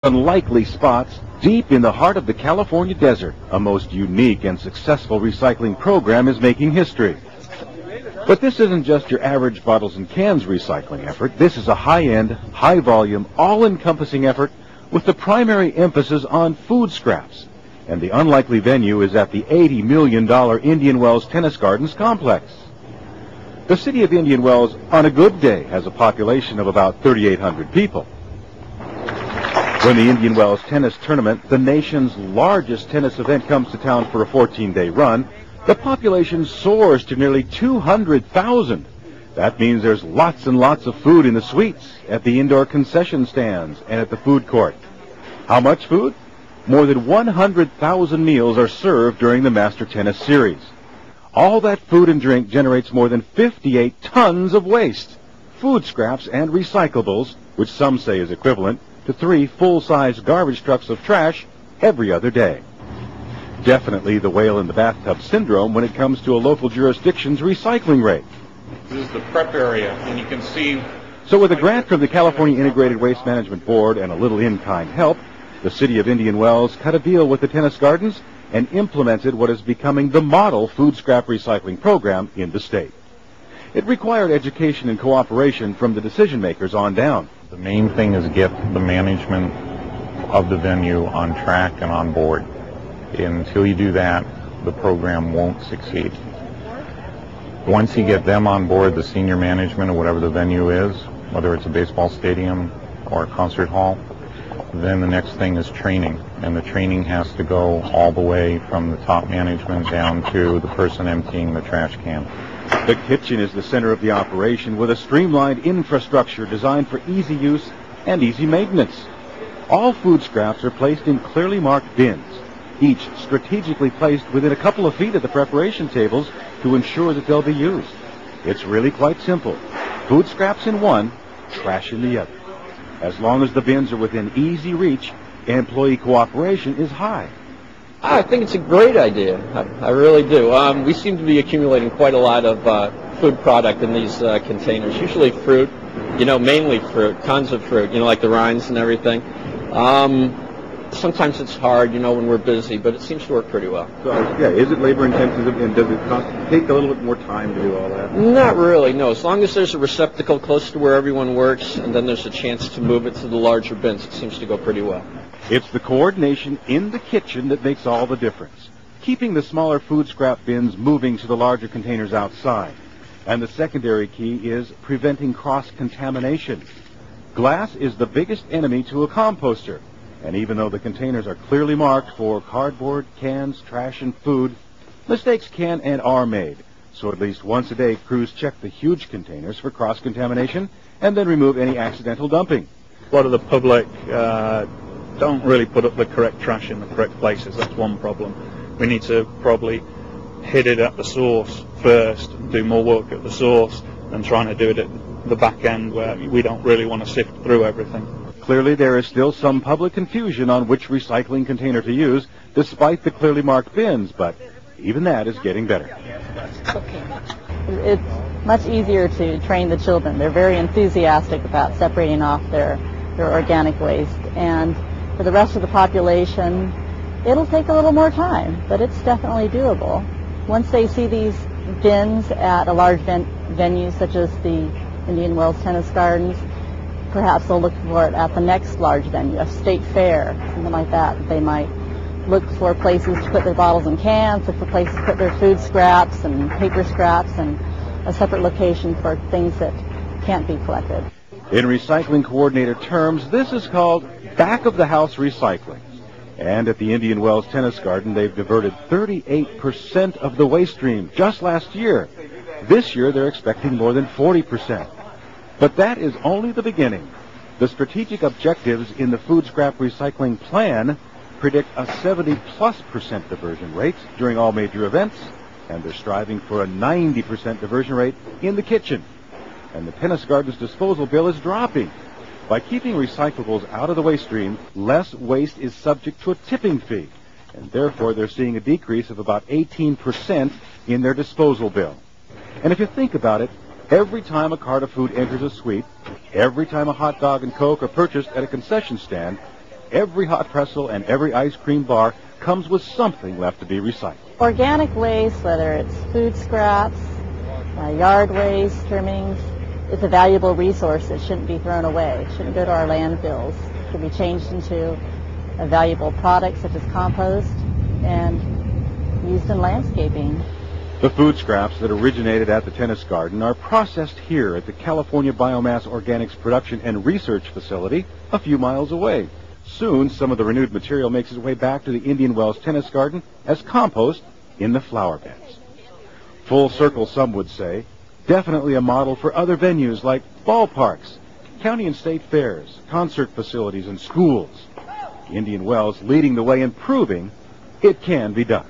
Unlikely spots deep in the heart of the California desert, a most unique and successful recycling program is making history. But this isn't just your average bottles and cans recycling effort. This is a high-end, high-volume, all-encompassing effort with the primary emphasis on food scraps. And the unlikely venue is at the $80 million Indian Wells Tennis Gardens complex. The city of Indian Wells, on a good day, has a population of about 3,800 people. When the Indian Wells Tennis Tournament, the nation's largest tennis event, comes to town for a 14-day run, the population soars to nearly 200,000. That means there's lots and lots of food in the suites, at the indoor concession stands, and at the food court. How much food? More than 100,000 meals are served during the Master Tennis Series. All that food and drink generates more than 58 tons of waste, food scraps and recyclables, which some say is equivalent to 3 full-size garbage trucks of trash every other day. Definitely the whale in the bathtub syndrome when it comes to a local jurisdiction's recycling rate. This is the prep area, and you can see... So with a grant from the California Integrated Waste Management Board and a little in-kind help, the city of Indian Wells cut a deal with the tennis gardens and implemented what is becoming the model food scrap recycling program in the state. It required education and cooperation from the decision makers on down. The main thing is get the management of the venue on track and on board. Until you do that, the program won't succeed. Once you get them on board, the senior management of whatever the venue is, whether it's a baseball stadium or a concert hall, then the next thing is training. And the training has to go all the way from the top management down to the person emptying the trash can. The kitchen is the center of the operation with a streamlined infrastructure designed for easy use and easy maintenance. All food scraps are placed in clearly marked bins, each strategically placed within a couple of feet of the preparation tables to ensure that they'll be used. It's really quite simple. Food scraps in one, trash in the other. As long as the bins are within easy reach, employee cooperation is high. I think it's a great idea. I really do. We seem to be accumulating quite a lot of food product in these containers, usually fruit, mainly fruit, tons of fruit, like the rinds and everything. Sometimes it's hard, when we're busy, but it seems to work pretty well. So, is it labor intensive, and does it take a little bit more time to do all that? Not really, no. As long as there's a receptacle close to where everyone works, and then there's a chance to move it to the larger bins, it seems to go pretty well. It's the coordination in the kitchen that makes all the difference, keeping the smaller food scrap bins moving to the larger containers outside. And the secondary key is preventing cross-contamination. Glass is the biggest enemy to a composter. And even though the containers are clearly marked for cardboard, cans, trash, and food, mistakes can and are made. So at least once a day, crews check the huge containers for cross-contamination and then remove any accidental dumping. A lot of the public don't really put up the correct trash in the correct places. That's one problem. We need to probably hit it at the source first, do more work at the source than trying to do it at the back end where we don't really want to sift through everything. Clearly, there is still some public confusion on which recycling container to use, despite the clearly marked bins, but even that is getting better. It's much easier to train the children. They're very enthusiastic about separating off their organic waste. And for the rest of the population, it'll take a little more time, but it's definitely doable. Once they see these bins at a large venue such as the Indian Wells Tennis Gardens, perhaps they'll look for it at the next large venue, a state fair, something like that. They might look for places to put their bottles and cans, look for places to put their food scraps and paper scraps, and a separate location for things that can't be collected. In recycling coordinator terms, this is called back-of-the-house recycling. And at the Indian Wells Tennis Garden, they've diverted 38% of the waste stream just last year. This year, they're expecting more than 40%. But that is only the beginning. The strategic objectives in the food scrap recycling plan predict a 70+% diversion rate during all major events, and they're striving for a 90% diversion rate in the kitchen. And the tennis garden's disposal bill is dropping. By keeping recyclables out of the waste stream, less waste is subject to a tipping fee, and therefore they're seeing a decrease of about 18% in their disposal bill. And if you think about it, every time a cart of food enters a suite, every time a hot dog and Coke are purchased at a concession stand, every hot pretzel and every ice cream bar comes with something left to be recycled. Organic waste, whether it's food scraps, yard waste, trimmings, it's a valuable resource that shouldn't be thrown away. It shouldn't go to our landfills. It should be changed into a valuable product such as compost and used in landscaping. The food scraps that originated at the tennis garden are processed here at the California Biomass Organics Production and Research Facility a few miles away. Soon, some of the renewed material makes its way back to the Indian Wells Tennis Garden as compost in the flower beds. Full circle, some would say. Definitely a model for other venues like ballparks, county and state fairs, concert facilities, and schools. Indian Wells leading the way in proving it can be done.